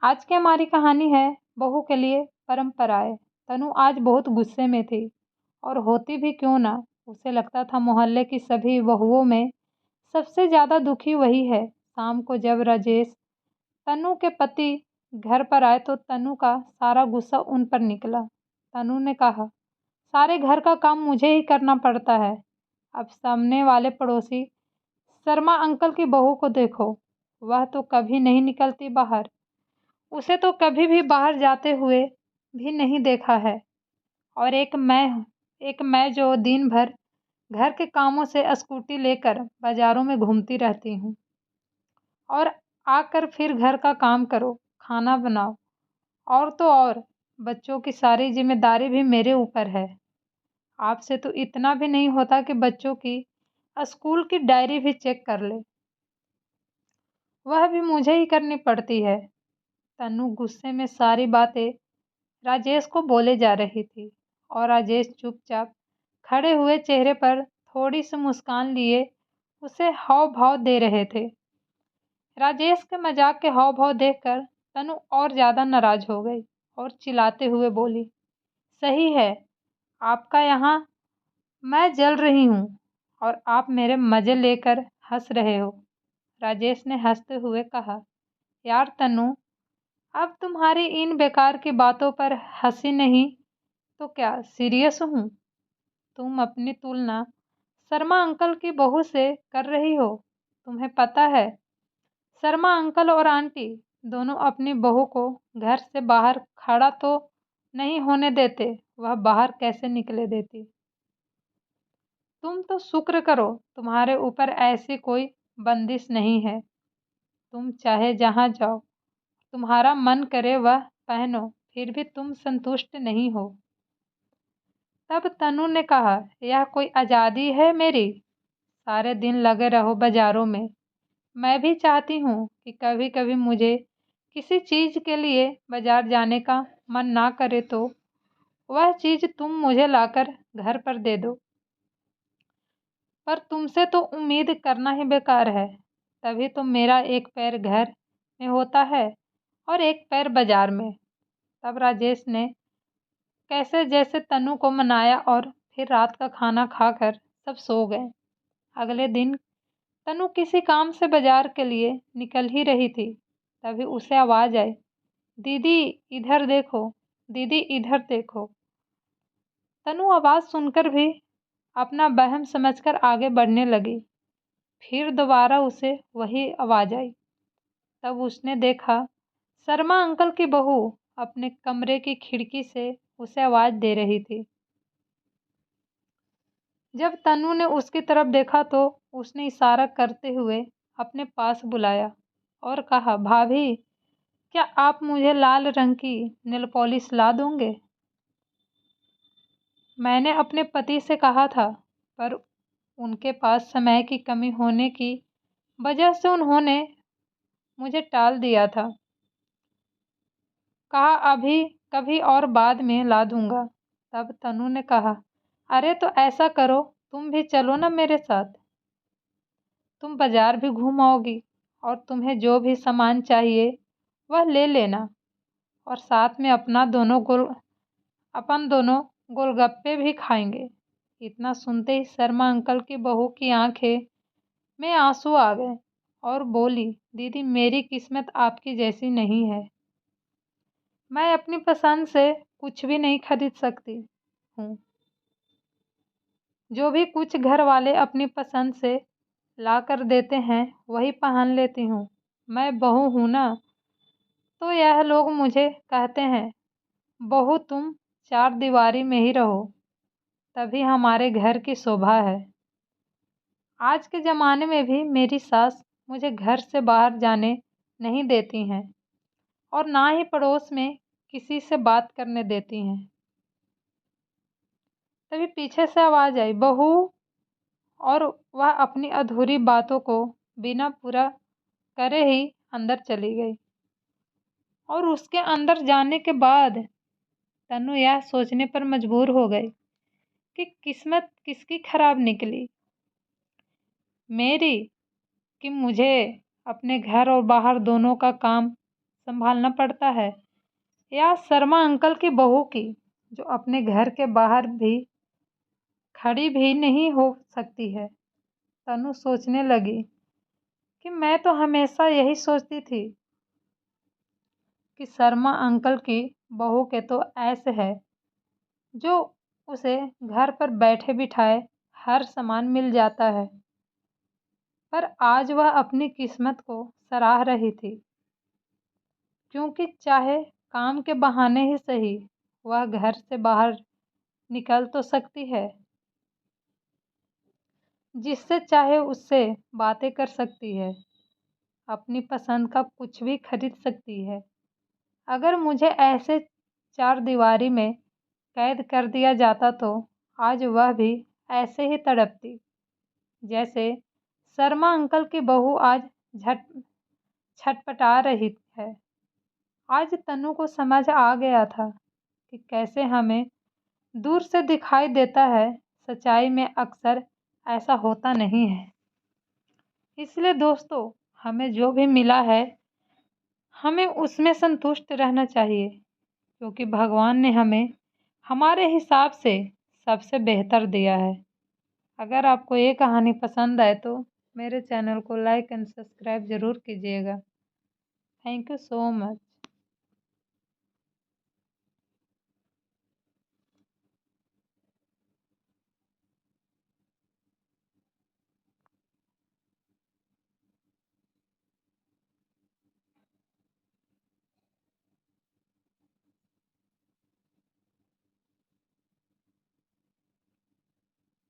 आज की हमारी कहानी है बहू के लिए परंपराएं। तनु आज बहुत गुस्से में थी और होती भी क्यों ना। उसे लगता था मोहल्ले की सभी बहुओं में सबसे ज्यादा दुखी वही है। शाम को जब राजेश तनु के पति घर पर आए तो तनु का सारा गुस्सा उन पर निकला। तनु ने कहा, सारे घर का काम मुझे ही करना पड़ता है। अब सामने वाले पड़ोसी शर्मा अंकल की बहू को देखो, वह तो कभी नहीं निकलती बाहर। उसे तो कभी भी बाहर जाते हुए भी नहीं देखा है। और एक मैं जो दिन भर घर के कामों से स्कूटी लेकर बाजारों में घूमती रहती हूँ और आकर फिर घर का काम करो, खाना बनाओ और तो और बच्चों की सारी जिम्मेदारी भी मेरे ऊपर है। आपसे तो इतना भी नहीं होता कि बच्चों की स्कूल की डायरी भी चेक कर ले, वह भी मुझे ही करनी पड़ती है। तन्नू गुस्से में सारी बातें राजेश को बोले जा रही थी और राजेश चुपचाप खड़े हुए चेहरे पर थोड़ी सी मुस्कान लिए उसे हाव भाव दे रहे थे। राजेश के मजाक के हाव भाव देखकर तनु और ज्यादा नाराज हो गई और चिल्लाते हुए बोली, सही है, आपका यहाँ मैं जल रही हूँ और आप मेरे मजे लेकर हंस रहे हो। राजेश ने हंसते हुए कहा, यार तनु, अब तुम्हारी इन बेकार की बातों पर हंसी नहीं तो क्या सीरियस हूँ। तुम अपनी तुलना शर्मा अंकल की बहू से कर रही हो। तुम्हें पता है, शर्मा अंकल और आंटी दोनों अपनी बहू को घर से बाहर खड़ा तो नहीं होने देते, वह बाहर कैसे निकले देती। तुम तो शुक्र करो तुम्हारे ऊपर ऐसी कोई बंदिश नहीं है। तुम चाहे जहाँ जाओ, तुम्हारा मन करे वह पहनो, फिर भी तुम संतुष्ट नहीं हो। तब तनु ने कहा, यह कोई आज़ादी है मेरी? सारे दिन लगे रहो बाजारों में। मैं भी चाहती हूँ कि कभी कभी मुझे किसी चीज़ के लिए बाजार जाने का मन ना करे तो वह चीज़ तुम मुझे लाकर घर पर दे दो। पर तुमसे तो उम्मीद करना ही बेकार है। तभी तो मेरा एक पैर घर में होता है और एक पैर बाजार में। तब राजेश ने कैसे जैसे तनु को मनाया और फिर रात का खाना खाकर सब सो गए। अगले दिन तनु किसी काम से बाजार के लिए निकल ही रही थी, तभी उसे आवाज आई, दीदी इधर देखो, दीदी इधर देखो। तनु आवाज सुनकर भी अपना वहम समझकर आगे बढ़ने लगी। फिर दोबारा उसे वही आवाज आई। तब उसने देखा शर्मा अंकल की बहू अपने कमरे की खिड़की से उसे आवाज दे रही थी। जब तनु ने उसकी तरफ देखा तो उसने इशारा करते हुए अपने पास बुलाया और कहा, भाभी, क्या आप मुझे लाल रंग की नेल पॉलिश ला दोगे? मैंने अपने पति से कहा था, पर उनके पास समय की कमी होने की वजह से उन्होंने मुझे टाल दिया था। कहा अभी कभी और बाद में ला दूंगा। तब तनु ने कहा, अरे तो ऐसा करो, तुम भी चलो ना मेरे साथ। तुम बाजार भी घूम आओगी और तुम्हें जो भी सामान चाहिए वह ले लेना और साथ में अपन दोनों गोलगप्पे भी खाएंगे। इतना सुनते ही शर्मा अंकल की बहू की आंखें में आंसू आ गए और बोली, दीदी मेरी किस्मत आपकी जैसी नहीं है। मैं अपनी पसंद से कुछ भी नहीं खरीद सकती हूँ। जो भी कुछ घर वाले अपनी पसंद से ला कर देते हैं वही पहन लेती हूँ। मैं बहू हूँ ना, तो यह लोग मुझे कहते हैं, बहू तुम चार दीवारी में ही रहो, तभी हमारे घर की शोभा है। आज के ज़माने में भी मेरी सास मुझे घर से बाहर जाने नहीं देती हैं और ना ही पड़ोस में किसी से बात करने देती हैं। तभी पीछे से आवाज़ आई, बहू, और वह अपनी अधूरी बातों को बिना पूरा करे ही अंदर चली गई। और उसके अंदर जाने के बाद तनु यह सोचने पर मजबूर हो गई कि किस्मत किसकी खराब निकली, मेरी कि मुझे अपने घर और बाहर दोनों का काम संभालना पड़ता है, या शर्मा अंकल की बहू की, जो अपने घर के बाहर भी खड़ी भी नहीं हो सकती है। तनु सोचने लगी कि मैं तो हमेशा यही सोचती थी कि शर्मा अंकल की बहू के तो ऐसे है जो उसे घर पर बैठे बिठाए हर सामान मिल जाता है। पर आज वह अपनी किस्मत को सराह रही थी, क्योंकि चाहे काम के बहाने ही सही, वह घर से बाहर निकल तो सकती है, जिससे चाहे उससे बातें कर सकती है, अपनी पसंद का कुछ भी खरीद सकती है। अगर मुझे ऐसे चार दीवारी में कैद कर दिया जाता तो आज वह भी ऐसे ही तड़पती, जैसे शर्मा अंकल की बहू आज झट छटपटा रही है। आज तनु को समझ आ गया था कि कैसे हमें दूर से दिखाई देता है, सच्चाई में अक्सर ऐसा होता नहीं है। इसलिए दोस्तों, हमें जो भी मिला है, हमें उसमें संतुष्ट रहना चाहिए, क्योंकि भगवान ने हमें हमारे हिसाब से सबसे बेहतर दिया है। अगर आपको ये कहानी पसंद आए तो मेरे चैनल को लाइक एंड सब्सक्राइब ज़रूर कीजिएगा। Thank you so much.